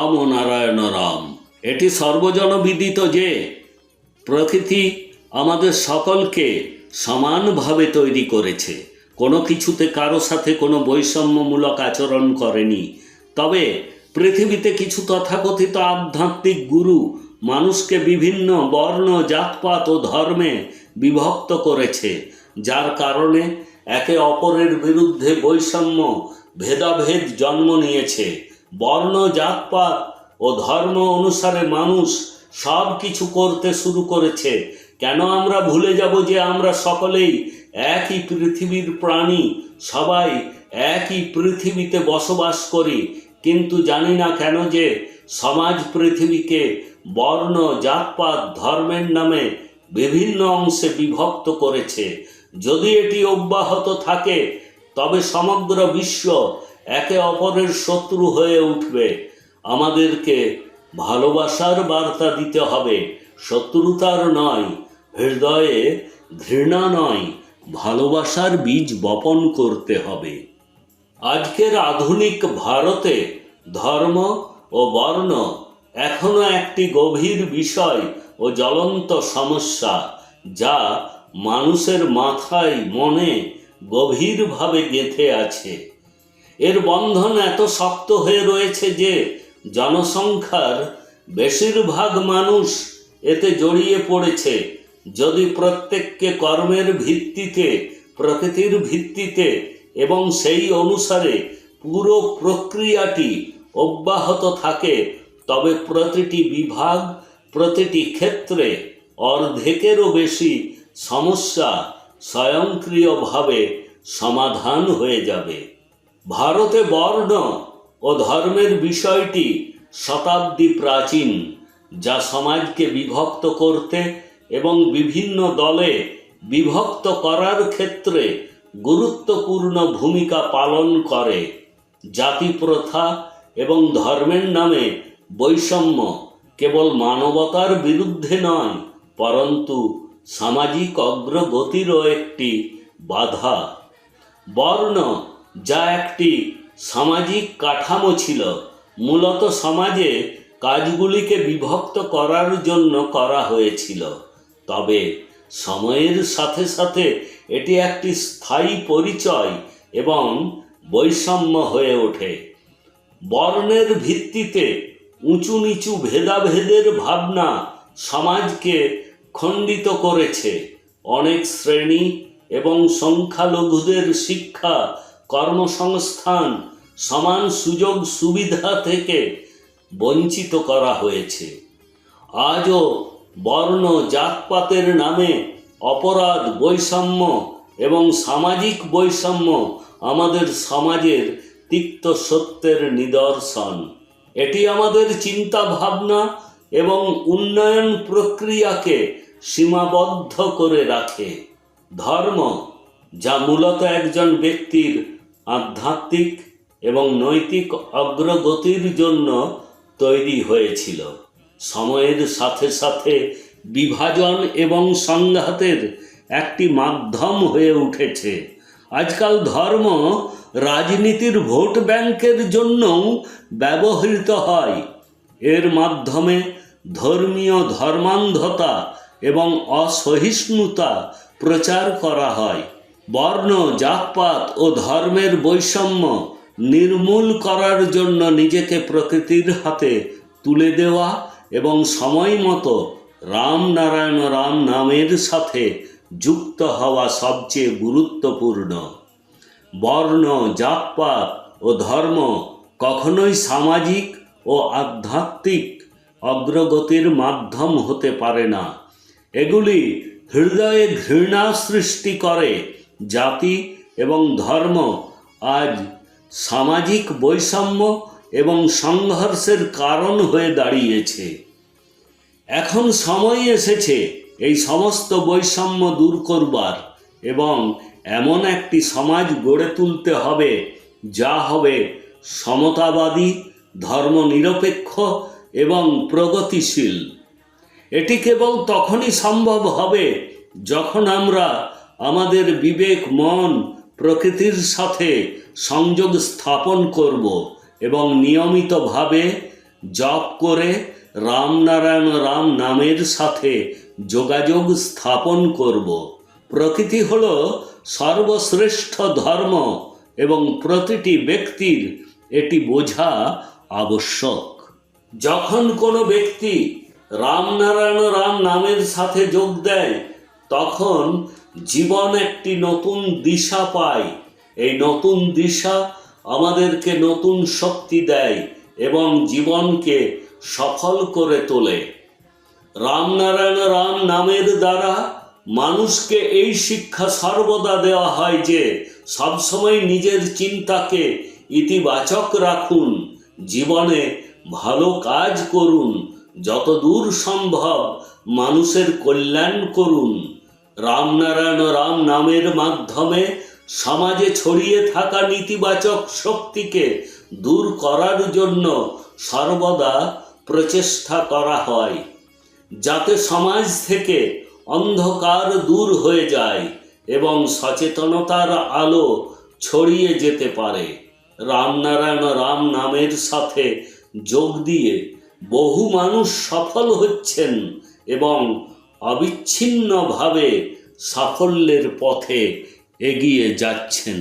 রাম ও নারায়ণ রাম। এটি সর্বজনবিদিত যে প্রকৃতি আমাদের সকলকে সমানভাবে তৈরি করেছে, কোনো কিছুতে কারো সাথে কোনো বৈষম্যমূলক আচরণ করেনি। তবে পৃথিবীতে কিছু তথাকথিত আধ্যাত্মিক গুরু মানুষকে বিভিন্ন বর্ণ, জাতপাত ও ধর্মে বিভক্ত করেছে, যার কারণে একে অপরের বিরুদ্ধে বৈষম্য, ভেদাভেদ জন্ম নিয়েছে। বর্ণ, জাতপাত ও ধর্ম অনুসারে মানুষ সব কিছু করতে শুরু করেছে। কেন আমরা ভুলে যাব যে আমরা সকলেই একই পৃথিবীর প্রাণী, সবাই একই পৃথিবীতে বসবাস করি, কিন্তু জানি না কেন যে সমাজ পৃথিবীকে বর্ণ, জাতপাত, ধর্মের নামে বিভিন্ন অংশে বিভক্ত করেছে। যদি এটি অব্যাহত থাকে তবে সমগ্র বিশ্ব একে অপরের শত্রু হয়ে উঠবে। আমাদেরকে ভালোবাসার বার্তা দিতে হবে, শত্রুতার নয়। হৃদয়ে ঘৃণা নয়, ভালোবাসার বীজ বপন করতে হবে। আজকের আধুনিক ভারতে ধর্ম ও বর্ণ এখনো একটি গভীর বিষয় ও জ্বলন্ত সমস্যা, যা মানুষের মাথায়, মনে গভীরভাবে গেঁথে আছে। এর বন্ধন এত শক্ত হয়ে রয়েছে যে জনসংখ্যার বেশিরভাগ মানুষ এতে জড়িয়ে পড়েছে। যদি প্রত্যেককে কর্মের ভিত্তিতে, প্রকৃতির ভিত্তিতে এবং সেই অনুসারে পুরো প্রক্রিয়াটি অব্যাহত থাকে, তবে প্রতিটি বিভাগ, প্রতিটি ক্ষেত্রে অর্ধেকেরও বেশি সমস্যা স্বয়ংক্রিয়ভাবে সমাধান হয়ে যাবে। ভারতে বর্ণ ও ধর্মের বিষয়টি শতাব্দী প্রাচীন, যা সমাজকে বিভক্ত করতে এবং বিভিন্ন দলে বিভক্ত করার ক্ষেত্রে গুরুত্বপূর্ণ ভূমিকা পালন করে। জাতি প্রথা এবং ধর্মের নামে বৈষম্য কেবল মানবতার বিরুদ্ধে নয়, পরন্তু সামাজিক অগ্রগতিরও একটি বাধা। বর্ণ, যা একটি সামাজিক কাঠামো ছিল, মূলত সমাজে কাজগুলিকে বিভক্ত করার জন্য করা হয়েছিল। তবে সময়ের সাথে সাথে এটি একটি স্থায়ী পরিচয় এবং বৈষম্য হয়ে ওঠে। বর্ণের ভিত্তিতে উঁচু নিচু ভেদাভেদের ভাবনা সমাজকে খণ্ডিত করেছে। অনেক শ্রেণী এবং সংখ্যালঘুদের শিক্ষা, কর্মসংস্থান, সমান সুযোগ সুবিধা থেকে বঞ্চিত করা হয়েছে। আজও বর্ণ, জাতপাতের নামে অপরাধ, বৈষম্য এবং সামাজিক বৈষম্য আমাদের সমাজের তিক্ত সত্যের নিদর্শন। এটি আমাদের চিন্তা ভাবনা এবং উন্নয়ন প্রক্রিয়াকে সীমাবদ্ধ করে রাখে। ধর্ম, যা মূলত একজন ব্যক্তির আধ্যাত্মিক এবং নৈতিক অগ্রগতির জন্য তৈরি হয়েছিল, সময়ের সাথে সাথে বিভাজন এবং সংঘাতের একটি মাধ্যম হয়ে উঠেছে। আজকাল ধর্ম রাজনীতির ভোট ব্যাংকের জন্যও ব্যবহৃত হয়। এর মাধ্যমে ধর্মীয় ধর্মান্ধতা এবং অসহিষ্ণুতা প্রচার করা হয়। বর্ণ, জাতপাত ও ধর্মের বৈষম্য নির্মূল করার জন্য নিজেকে প্রকৃতির হাতে তুলে দেওয়া এবং সময় মতো রাম নারায়ণ রাম নামের সাথে যুক্ত হওয়া সবচেয়ে গুরুত্বপূর্ণ। বর্ণ, জাতপাত ও ধর্ম কখনোই সামাজিক ও আধ্যাত্মিক অগ্রগতির মাধ্যম হতে পারে না। এগুলি হৃদয়ে ঘৃণা সৃষ্টি করে। জাতি এবং ধর্ম আজ সামাজিক বৈষম্য এবং সংঘর্ষের কারণ হয়ে দাঁড়িয়েছে। এখন সময় এসেছে এই সমস্ত বৈষম্য দূর করবার এবং এমন একটি সমাজ গড়ে তুলতে হবে যা হবে সমতাবাদী, ধর্মনিরপেক্ষ এবং প্রগতিশীল। এটি কেবল তখনই সম্ভব হবে যখন আমরা আমাদের বিবেক, মন, প্রকৃতির সাথে সংযোগ স্থাপন করব এবং নিয়মিতভাবে জপ করে রামনারায়ণ রাম নামের সাথে যোগাযোগ স্থাপন করব। প্রকৃতি হল সর্বশ্রেষ্ঠ ধর্ম এবং প্রতিটি ব্যক্তির এটি বোঝা আবশ্যক। যখন কোনো ব্যক্তি রামনারায়ণ রাম নামের সাথে যোগ দেয় তখন জীবন একটি নতুন দিশা পায়। এই নতুন দিশা আমাদেরকে নতুন শক্তি দেয় এবং জীবনকে সফল করে তোলে। রামনারায়ণ রাম নামের দ্বারা মানুষকে এই শিক্ষা সর্বদা দেওয়া হয় যে সবসময় নিজের চিন্তাকে ইতিবাচক রাখুন, জীবনে ভালো কাজ করুন, যতদূর সম্ভব মানুষের কল্যাণ করুন। রামনারায়ণ রাম নামের মাধ্যমে সমাজে ছড়িয়ে থাকা নেতিবাচক শক্তিকে দূর করার জন্য সর্বদা প্রচেষ্টা করা হয়, যাতে সমাজ থেকে অন্ধকার দূর হয়ে যায় এবং সচেতনতার আলো ছড়িয়ে যেতে পারে। রামনারায়ণ রাম নামের সাথে যোগ দিয়ে বহু মানুষ সফল হচ্ছেন এবং অবিচ্ছিন্নভাবে সাফল্যের পথে এগিয়ে যাচ্ছেন।